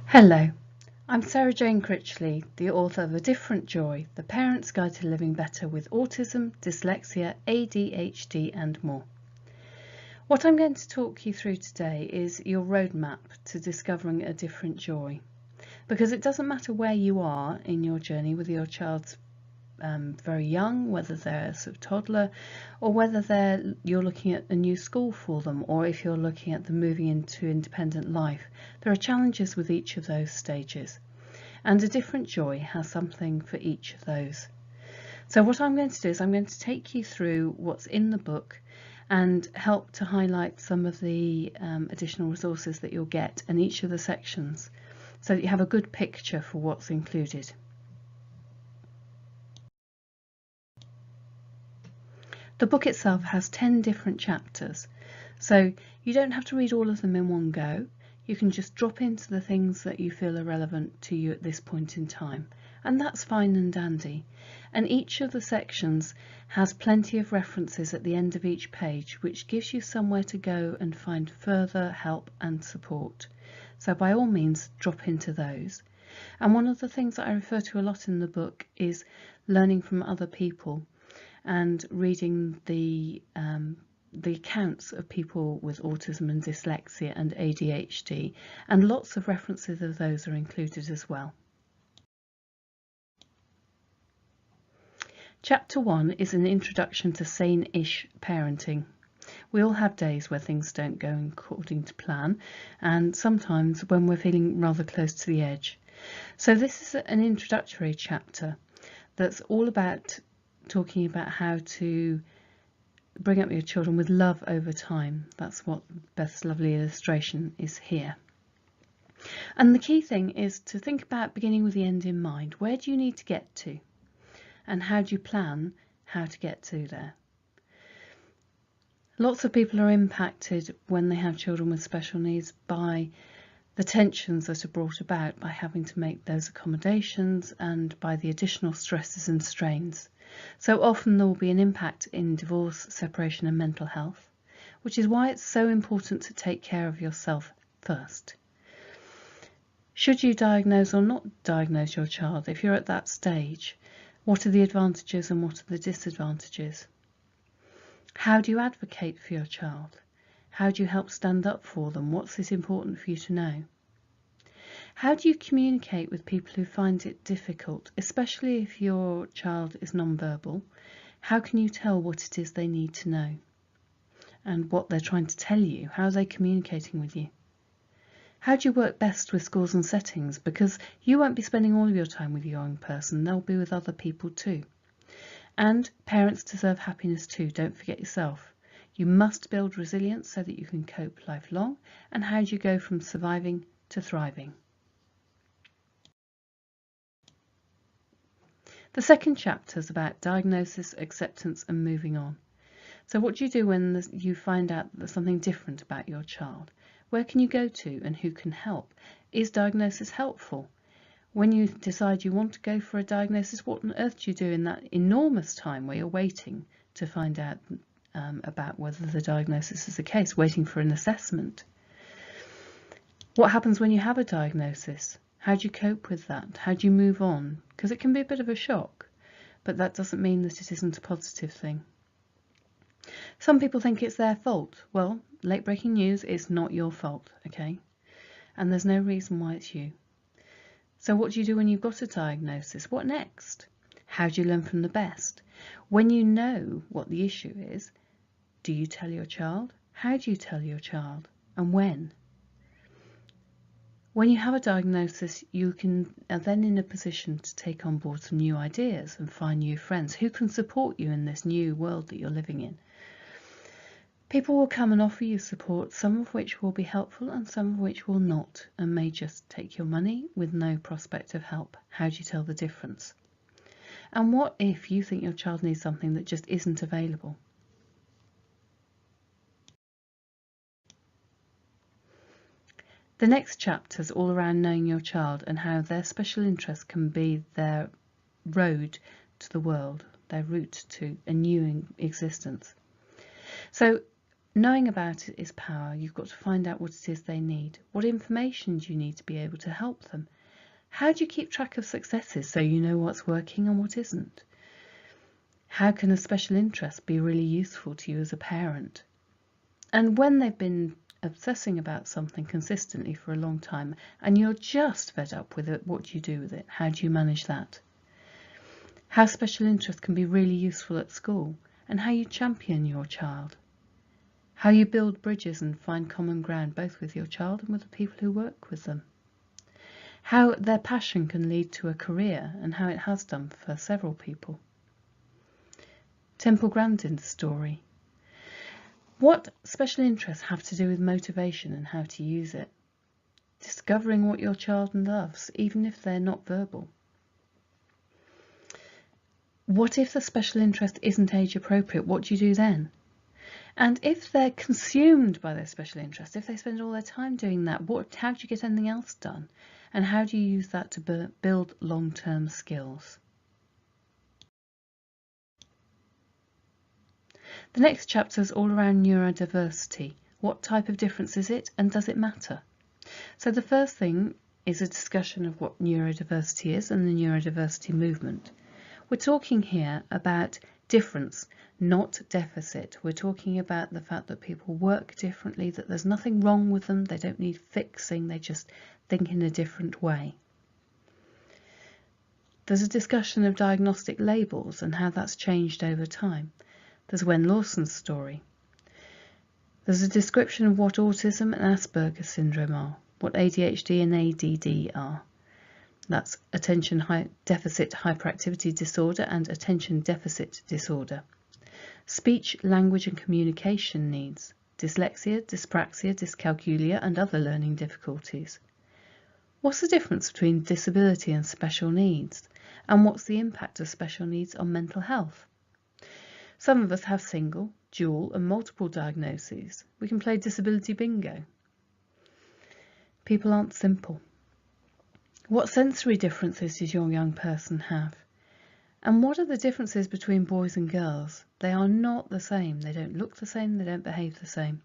Hello, I'm Sarah Jane Critchley, the author of A Different Joy, The Parent's Guide to Living Better with Autism, Dyslexia, ADHD and More. What I'm going to talk you through today is your roadmap to discovering a different joy, because it doesn't matter where you are in your journey, whether your child's very young, whether they're a sort of toddler, or whether you're looking at a new school for them, or if you're looking at them moving into independent life. There are challenges with each of those stages, and A Different Joy has something for each of those. So what I'm going to do is I'm going to take you through what's in the book and help to highlight some of the additional resources that you'll get in each of the sections, so that you have a good picture for what's included. The book itself has 10 different chapters, so you don't have to read all of them in one go. You can just drop into the things that you feel are relevant to you at this point in time, and that's fine and dandy. And each of the sections has plenty of references at the end of each page, which gives you somewhere to go and find further help and support. So by all means, drop into those. And one of the things that I refer to a lot in the book is learning from other people and reading the accounts of people with autism and dyslexia and ADHD, and lots of references of those are included as well. Chapter 1 is an introduction to sane-ish parenting. We all have days where things don't go according to plan, and sometimes when we're feeling rather close to the edge. So this is an introductory chapter that's all about talking about how to bring up your children with love over time. That's what Beth's lovely illustration is here. And the key thing is to think about beginning with the end in mind. Where do you need to get to? And how do you plan how to get to there? Lots of people are impacted when they have children with special needs by the tensions that are brought about by having to make those accommodations and by the additional stresses and strains. So often there will be an impact in divorce, separation and mental health, which is why it's so important to take care of yourself first. Should you diagnose or not diagnose your child, if you're at that stage, what are the advantages and what are the disadvantages? How do you advocate for your child? How do you help stand up for them? What's it important for you to know? How do you communicate with people who find it difficult, especially if your child is non-verbal? How can you tell what it is they need to know and what they're trying to tell you? How are they communicating with you? How do you work best with schools and settings? Because you won't be spending all of your time with your young person, they'll be with other people too. And parents deserve happiness too, don't forget yourself. You must build resilience so that you can cope lifelong. And how do you go from surviving to thriving? The second chapter is about diagnosis, acceptance and moving on. So what do you do when you find out that there's something different about your child? Where can you go to and who can help? Is diagnosis helpful? When you decide you want to go for a diagnosis, what on earth do you do in that enormous time where you're waiting to find out about whether the diagnosis is the case, waiting for an assessment? What happens when you have a diagnosis? How do you cope with that? How do you move on? Because it can be a bit of a shock, but that doesn't mean that it isn't a positive thing. Some people think it's their fault. Well, late breaking news is not your fault, okay? And there's no reason why it's you. So what do you do when you've got a diagnosis? What next? How do you learn from the best? When you know what the issue is, do you tell your child? How do you tell your child? And when? When you have a diagnosis, you are then in a position to take on board some new ideas and find new friends who can support you in this new world that you're living in. People will come and offer you support, some of which will be helpful and some of which will not, and may just take your money with no prospect of help. How do you tell the difference? And what if you think your child needs something that just isn't available? The next chapter is all around knowing your child and how their special interests can be their road to the world, their route to a new existence. So Knowing about it is power. You've got to find out what it is they need. What information do you need to be able to help them? How do you keep track of successes so you know what's working and what isn't? How can a special interest be really useful to you as a parent? And when they've been obsessing about something consistently for a long time and you're just fed up with it, what do you do with it? How do you manage that? How special interest can be really useful at school and how you champion your child. How you build bridges and find common ground both with your child and with the people who work with them. How their passion can lead to a career and how it has done for several people. Temple Grandin's story. What special interests have to do with motivation and how to use it? Discovering what your child loves, even if they're not verbal. What if the special interest isn't age appropriate? What do you do then? And if they're consumed by their special interest, if they spend all their time doing that, how do you get anything else done? And how do you use that to build long-term skills? The next chapter is all around neurodiversity. What type of difference is it and does it matter? So the first thing is a discussion of what neurodiversity is and the neurodiversity movement. We're talking here about difference, not deficit. We're talking about the fact that people work differently, that there's nothing wrong with them, they don't need fixing, they just think in a different way. There's a discussion of diagnostic labels and how that's changed over time. There's Wen Lawson's story. There's a description of what autism and Asperger's syndrome are, what ADHD and ADD are. That's attention deficit hyperactivity disorder and attention deficit disorder. Speech, language and communication needs, dyslexia, dyspraxia, dyscalculia and other learning difficulties. What's the difference between disability and special needs? And what's the impact of special needs on mental health? Some of us have single, dual and multiple diagnoses. We can play disability bingo. People aren't simple. What sensory differences does your young person have? And what are the differences between boys and girls? They are not the same. They don't look the same. They don't behave the same.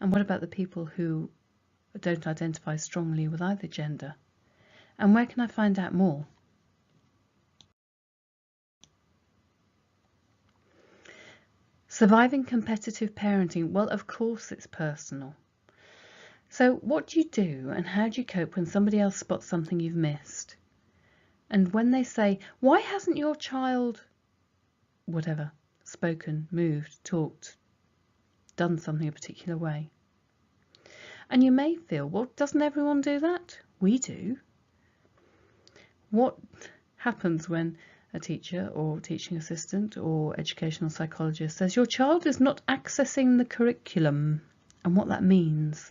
And what about the people who don't identify strongly with either gender? And where can I find out more? Surviving competitive parenting. Well, of course it's personal. So what do you do and how do you cope when somebody else spots something you've missed? And when they say, why hasn't your child, whatever, spoken, moved, talked, done something a particular way? And you may feel, well, doesn't everyone do that? We do. What happens when a teacher or teaching assistant or educational psychologist says your child is not accessing the curriculum and what that means?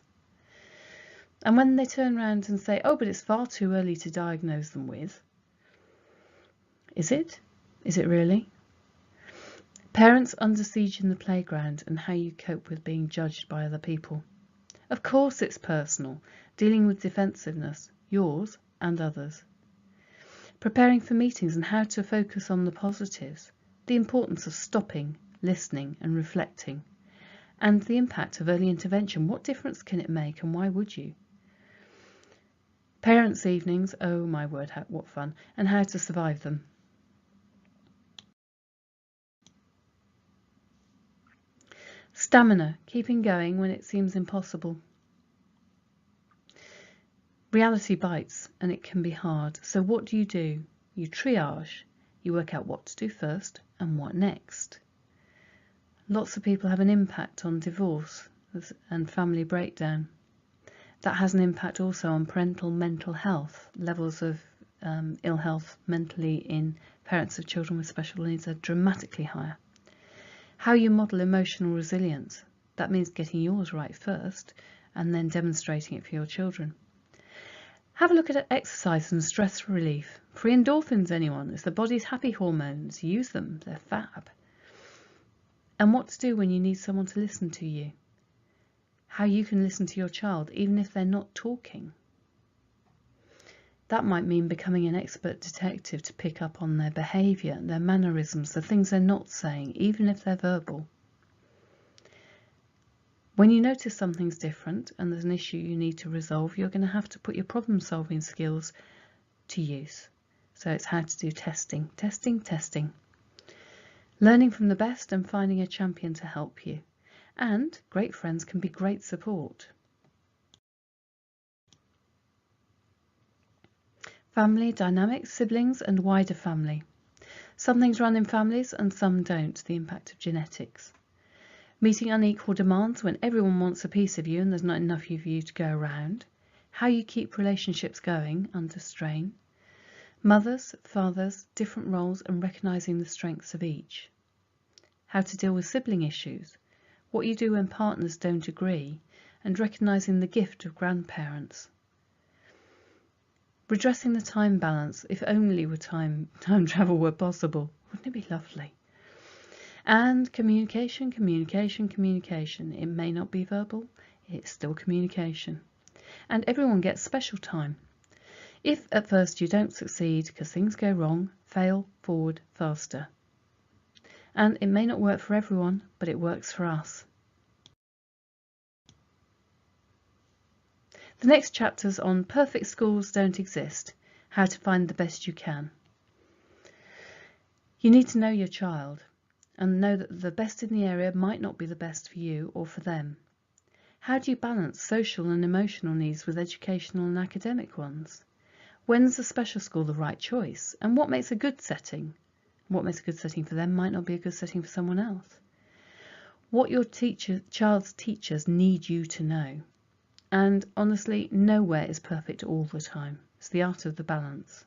And when they turn around and say, oh, but it's far too early to diagnose them with. Is it? Is it really? Parents under siege in the playground and how you cope with being judged by other people. Of course it's personal, dealing with defensiveness, yours and others. Preparing for meetings and how to focus on the positives, the importance of stopping, listening and reflecting, and the impact of early intervention. What difference can it make and why would you? Parents' evenings, oh my word, what fun, and how to survive them. Stamina, keeping going when it seems impossible. Reality bites and it can be hard. So what do? You triage. You work out what to do first and what next. Lots of people have an impact on divorce and family breakdown. That has an impact also on parental mental health. Levels of ill health mentally in parents of children with special needs are dramatically higher. How you model emotional resilience. That means getting yours right first and then demonstrating it for your children. Have a look at exercise and stress relief. Free endorphins, anyone? It's the body's happy hormones. Use them. They're fab. And what to do when you need someone to listen to you. How you can listen to your child even if they're not talking. That might mean becoming an expert detective to pick up on their behaviour, their mannerisms, the things they're not saying, even if they're verbal. When you notice something's different and there's an issue you need to resolve, you're going to have to put your problem-solving skills to use. So it's how to do testing, testing, testing. Learning from the best and finding a champion to help you. And great friends can be great support. Family dynamics, siblings and wider family. Some things run in families and some don't, the impact of genetics. Meeting unequal demands when everyone wants a piece of you and there's not enough of you to go around. How you keep relationships going under strain. Mothers, fathers, different roles and recognising the strengths of each. How to deal with sibling issues. What you do when partners don't agree and recognising the gift of grandparents. Redressing the time balance, if only time travel were possible. Wouldn't it be lovely? And communication, communication, communication. It may not be verbal, it's still communication. And everyone gets special time. If at first you don't succeed because things go wrong, fail forward faster. And it may not work for everyone, but it works for us. The next chapter's on perfect schools don't exist, how to find the best you can. You need to know your child and know that the best in the area might not be the best for you or for them. How do you balance social and emotional needs with educational and academic ones? When's a special school the right choice? And what makes a good setting? What makes a good setting for them might not be a good setting for someone else. What your child's teachers need you to know. And honestly, nowhere is perfect all the time. It's the art of the balance.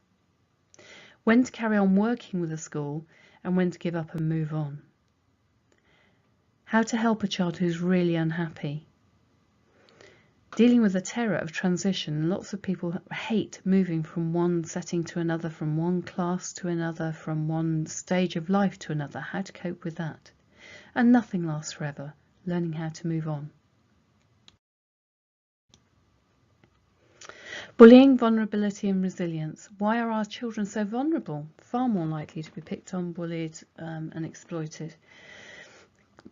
When to carry on working with a school and when to give up and move on. How to help a child who's really unhappy. Dealing with the terror of transition. Lots of people hate moving from one setting to another, from one class to another, from one stage of life to another. How to cope with that. And nothing lasts forever. Learning how to move on. Bullying, vulnerability and resilience. Why are our children so vulnerable? Far more likely to be picked on, bullied and exploited.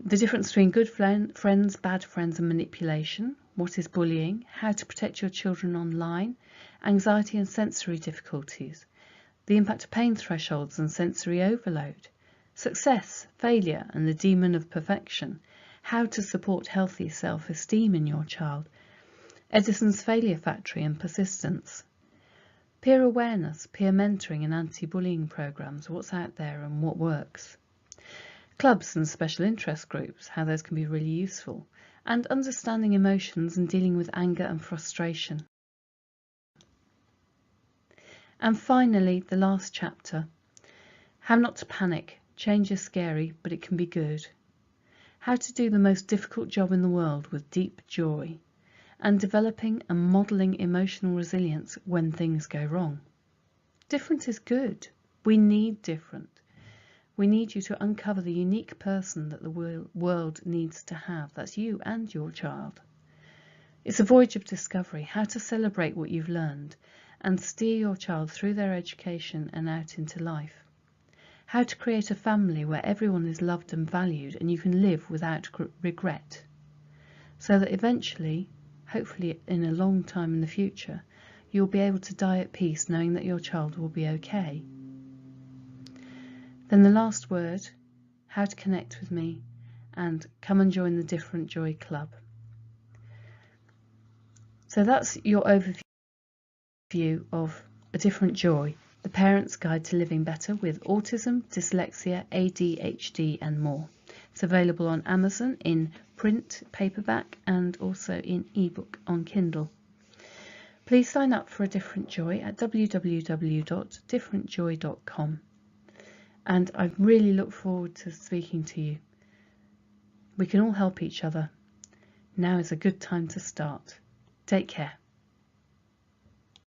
The difference between good friends, bad friends and manipulation. What is bullying? How to protect your children online. Anxiety and sensory difficulties. The impact of pain thresholds and sensory overload. Success, failure and the demon of perfection. How to support healthy self-esteem in your child. Edison's failure factory and persistence. Peer awareness, peer mentoring and anti-bullying programs, what's out there and what works. Clubs and special interest groups, how those can be really useful. And understanding emotions and dealing with anger and frustration. And finally, the last chapter. How not to panic. Change is scary, but it can be good. How to do the most difficult job in the world with deep joy. And developing and modelling emotional resilience when things go wrong. Different is good. We need different. We need you to uncover the unique person that the world needs to have. That's you and your child. It's a voyage of discovery, how to celebrate what you've learned and steer your child through their education and out into life. How to create a family where everyone is loved and valued and you can live without regret. So that eventually, hopefully in a long time in the future, you'll be able to die at peace knowing that your child will be okay. Then the last word, how to connect with me and come and join the Different Joy Club. So that's your overview of A Different Joy, the Parent's Guide to Living Better with Autism, Dyslexia, ADHD and More. It's available on Amazon in print, paperback and also in ebook on Kindle. Please sign up for A Different Joy at www.differentjoy.com. And I really look forward to speaking to you. We can all help each other. Now is a good time to start. Take care.